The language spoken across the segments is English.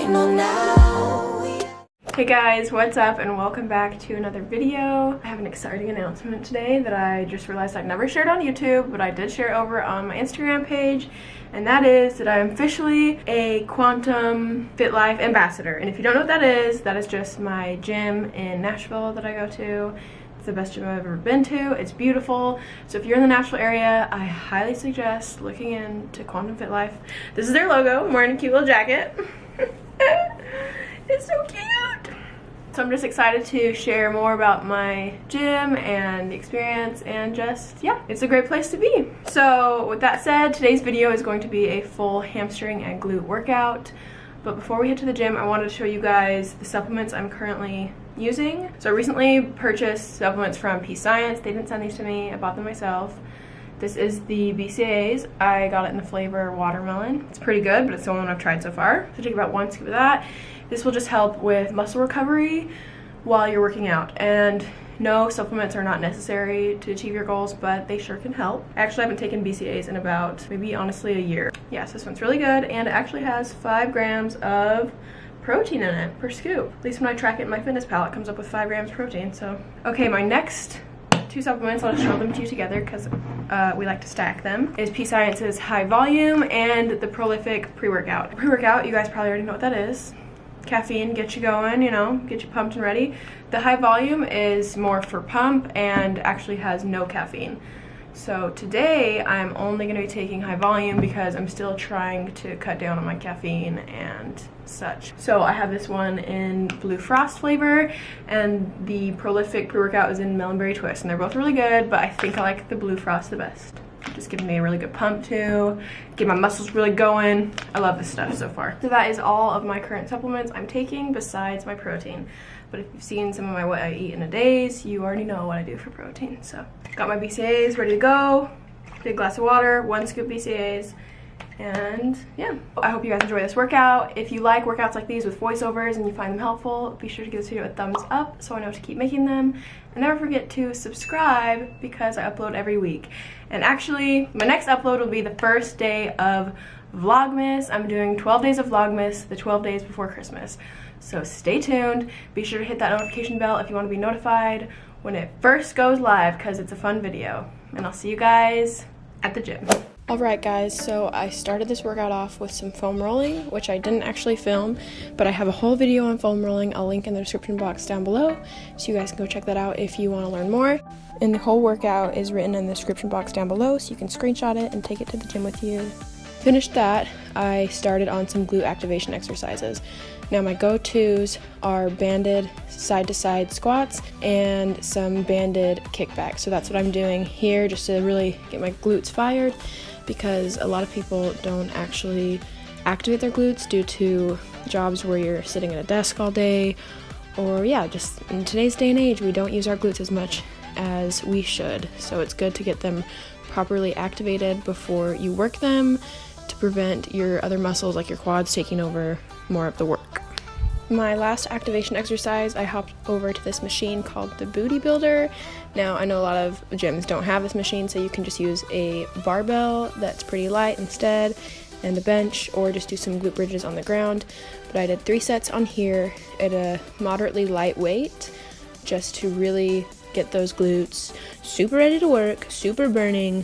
ain't no now. Hey guys, what's up and welcome back to another video. I have an exciting announcement today that I just realized I've never shared on YouTube, but I did share over on my Instagram page, and that is that I'm officially a Quantum Fit Life ambassador. And if you don't know what that is just my gym in Nashville that I go to. It's the best gym I've ever been to. It's beautiful. So if you're in the Nashville area, I highly suggest looking into Quantum Fit Life. This is their logo. I'm wearing a cute little jacket. It's so cute. So I'm just excited to share more about my gym and the experience and just, yeah, it's a great place to be. So with that said, today's video is going to be a full hamstring and glute workout. But before we head to the gym, I wanted to show you guys the supplements I'm currently using. So I recently purchased supplements from Peace Science. They didn't send these to me, I bought them myself. This is the BCAAs. I got it in the flavor watermelon. It's pretty good, but it's the only one I've tried so far. So take about 1 scoop of that. This will just help with muscle recovery while you're working out. And no, supplements are not necessary to achieve your goals, but they sure can help. I actually haven't taken BCAAs in about, maybe honestly, a year. Yes, this one's really good, and it actually has 5 grams of protein in it per scoop. At least when I track it in my fitness pal, it comes up with 5 grams protein, so. Okay, my next 2 supplements, I'll just show them to you together because we like to stack them, is Peace Science's High Volume and the Prolific Pre-Workout. Pre-workout, you guys probably already know what that is. Caffeine, get you going, you know, get you pumped and ready. The High Volume is more for pump and actually has no caffeine. So today I'm only going to be taking High Volume because I'm still trying to cut down on my caffeine and such. So I have this one in Blue Frost flavor, and the Prolific Pre-Workout is in Melon Berry Twist, and they're both really good, but I think I like the Blue Frost the best. Just giving me a really good pump too, get my muscles really going. I love this stuff so far. So that is all of my current supplements I'm taking besides my protein. But if you've seen some of my what I eat in a days, you already know what I do for protein. So got my BCAAs ready to go, big glass of water, 1 scoop BCAAs, and yeah. I hope you guys enjoy this workout. If you like workouts like these with voiceovers and you find them helpful, be sure to give this video a thumbs up so I know to keep making them. And never forget to subscribe because I upload every week. And actually, my next upload will be the first day of Vlogmas. I'm doing 12 days of Vlogmas, the 12 days before Christmas. So stay tuned. Be sure to hit that notification bell if you want to be notified when it first goes live because it's a fun video. And I'll see you guys at the gym. Alright guys, so I started this workout off with some foam rolling, which I didn't actually film, but I have a whole video on foam rolling. I'll link in the description box down below, so you guys can go check that out if you want to learn more. And the whole workout is written in the description box down below, so you can screenshot it and take it to the gym with you. Finished that, I started on some glute activation exercises. Now my go-tos are banded side-to-side squats and some banded kickbacks. So that's what I'm doing here just to really get my glutes fired, because a lot of people don't actually activate their glutes due to jobs where you're sitting at a desk all day, or yeah, just in today's day and age, we don't use our glutes as much as we should. So it's good to get them properly activated before you work them to prevent your other muscles like your quads taking over more of the work. My last activation exercise, I hopped over to this machine called the Booty Builder. Now, I know a lot of gyms don't have this machine, so you can just use a barbell that's pretty light instead, and a bench, or just do some glute bridges on the ground. But I did 3 sets on here at a moderately light weight, just to really get those glutes super ready to work, super burning.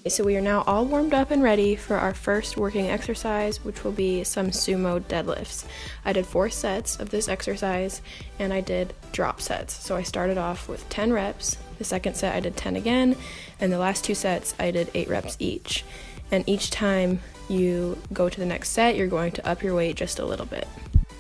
So we are now all warmed up and ready for our first working exercise, which will be some Sumo Deadlifts. I did 4 sets of this exercise, and I did drop sets. So I started off with 10 reps, the second set I did 10 again, and the last 2 sets I did 8 reps each. And each time you go to the next set, you're going to up your weight just a little bit.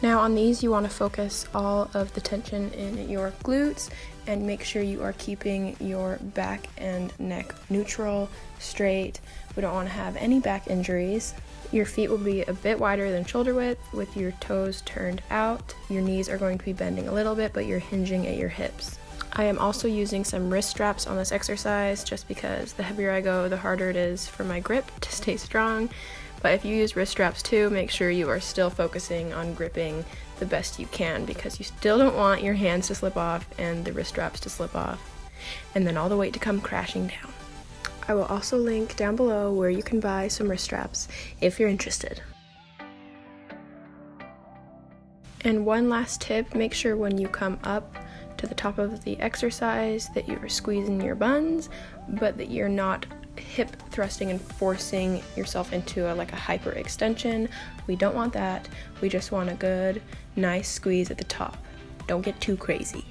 Now on these, you want to focus all of the tension in your glutes and make sure you are keeping your back and neck neutral, straight. We don't want to have any back injuries. Your feet will be a bit wider than shoulder width with your toes turned out. Your knees are going to be bending a little bit, but you're hinging at your hips. I am also using some wrist straps on this exercise just because the heavier I go, the harder it is for my grip to stay strong. But if you use wrist straps too, make sure you are still focusing on gripping the best you can, because you still don't want your hands to slip off and the wrist straps to slip off, and then all the weight to come crashing down. I will also link down below where you can buy some wrist straps if you're interested. And one last tip, make sure when you come up to the top of the exercise that you're squeezing your buns, but that you're not hip thrusting and forcing yourself into like a hyper extension. We don't want that. We just want a good, nice squeeze at the top. Don't get too crazy.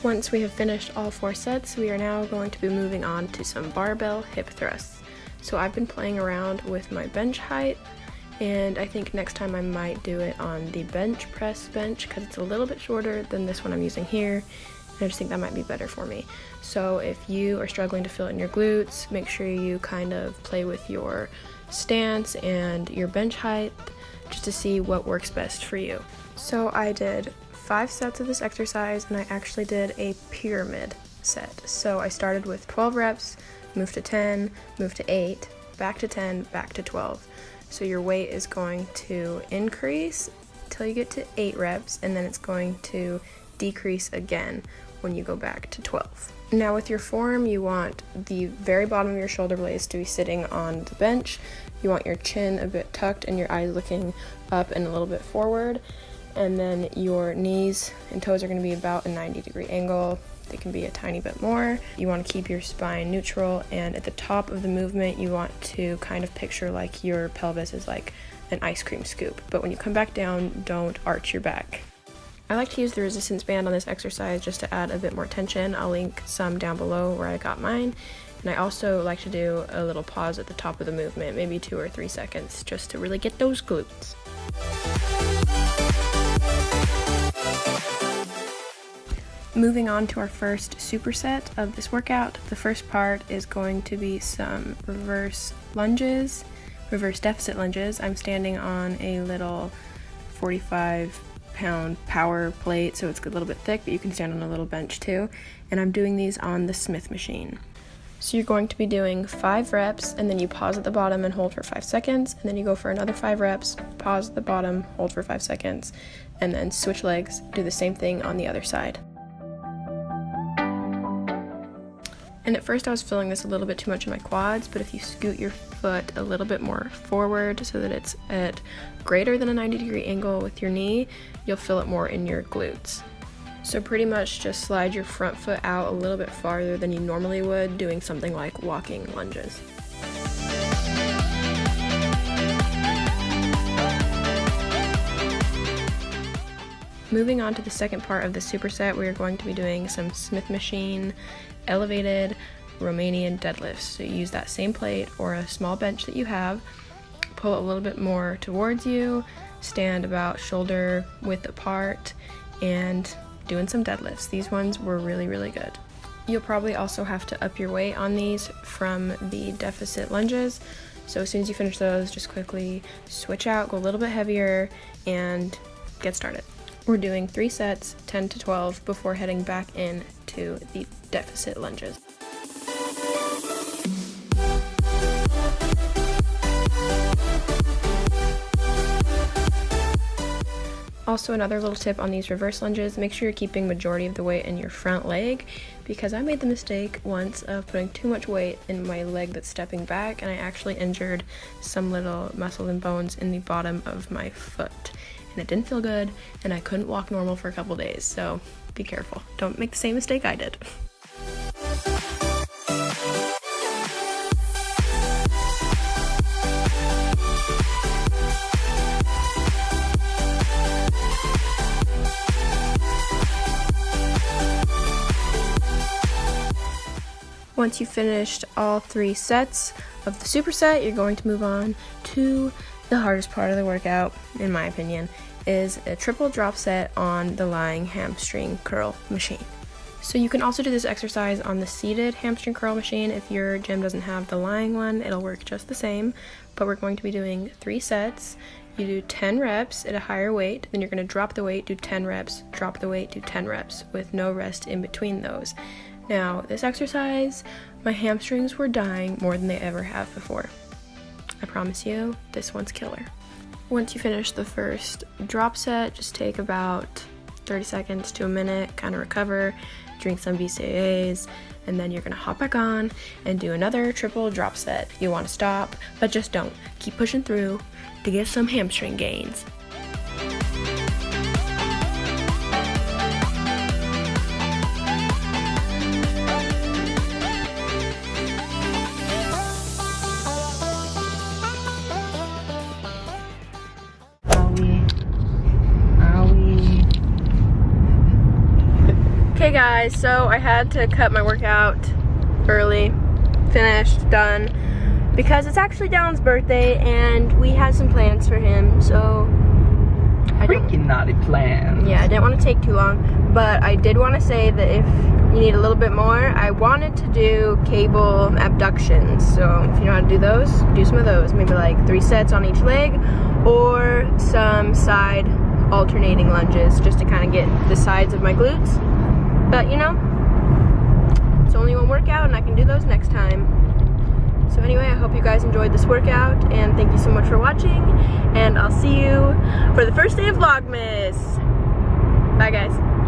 Once we have finished all 4 sets, we are now going to be moving on to some barbell hip thrusts. So I've been playing around with my bench height, and I think next time I might do it on the bench press bench because it's a little bit shorter than this one I'm using here. And I just think that might be better for me. So if you are struggling to feel it in your glutes, make sure you kind of play with your stance and your bench height just to see what works best for you. So I did 5 sets of this exercise, and I actually did a pyramid set. So I started with 12 reps, moved to 10, moved to 8, back to 10, back to 12. So your weight is going to increase till you get to 8 reps, and then it's going to decrease again when you go back to 12. Now with your form, you want the very bottom of your shoulder blades to be sitting on the bench. You want your chin a bit tucked and your eyes looking up and a little bit forward. And then your knees and toes are going to be about a 90-degree angle. They can be a tiny bit more. You want to keep your spine neutral, and at the top of the movement you want to kind of picture like your pelvis is like an ice cream scoop, but when you come back down, don't arch your back. I like to use the resistance band on this exercise just to add a bit more tension. I'll link some down below where I got mine, and I also like to do a little pause at the top of the movement, maybe 2 or 3 seconds, just to really get those glutes. Moving on to our first superset of this workout, the first part is going to be some reverse lunges, reverse deficit lunges. I'm standing on a little 45-pound power plate, so it's a little bit thick, but you can stand on a little bench too. And I'm doing these on the Smith machine. So you're going to be doing 5 reps, and then you pause at the bottom and hold for 5 seconds, and then you go for another 5 reps, pause at the bottom, hold for 5 seconds, and then switch legs, do the same thing on the other side. And at first I was feeling this a little bit too much in my quads, but if you scoot your foot a little bit more forward so that it's at greater than a 90-degree angle with your knee, you'll feel it more in your glutes. So pretty much just slide your front foot out a little bit farther than you normally would doing something like walking lunges. Moving on to the second part of the superset, we are going to be doing some Smith machine elevated Romanian deadlifts. So you use that same plate or a small bench that you have, pull it a little bit more towards you, stand about shoulder width apart, and doing some deadlifts. These ones were really, really good. You'll probably also have to up your weight on these from the deficit lunges. So as soon as you finish those, just quickly switch out, go a little bit heavier, and get started. We're doing 3 sets, 10 to 12, before heading back in to the deficit lunges. Also, another little tip on these reverse lunges, make sure you're keeping majority of the weight in your front leg, because I made the mistake once of putting too much weight in my leg that's stepping back, and I actually injured some little muscles and bones in the bottom of my foot. And it didn't feel good, and I couldn't walk normal for a couple days, so be careful. Don't make the same mistake I did. Once you've finished all 3 sets of the superset, you're going to move on to the hardest part of the workout, in my opinion, is a triple drop set on the lying hamstring curl machine. So you can also do this exercise on the seated hamstring curl machine. If your gym doesn't have the lying one, it'll work just the same, but we're going to be doing 3 sets. You do 10 reps at a higher weight, then you're going to drop the weight, do 10 reps, drop the weight, do 10 reps, with no rest in between those. Now, this exercise, my hamstrings were dying more than they ever have before. I promise you, this one's killer. Once you finish the first drop set, just take about 30 seconds to a minute, kind of recover, drink some BCAAs, and then you're gonna hop back on and do another triple drop set. You wanna stop, but just don't. Keep pushing through to get some hamstring gains. Okay guys, so I had to cut my workout early, finished, done, because it's actually Dylan's birthday and we had some plans for him, so freaking naughty plan. Yeah, I didn't want to take too long, but I did want to say that if you need a little bit more, I wanted to do cable abductions, so if you know how to do those, do some of those, maybe like 3 sets on each leg, or some side alternating lunges, just to kind of get the sides of my glutes. But you know, it's only one workout and I can do those next time. So anyway, I hope you guys enjoyed this workout and thank you so much for watching, and I'll see you for the first day of Vlogmas. Bye guys.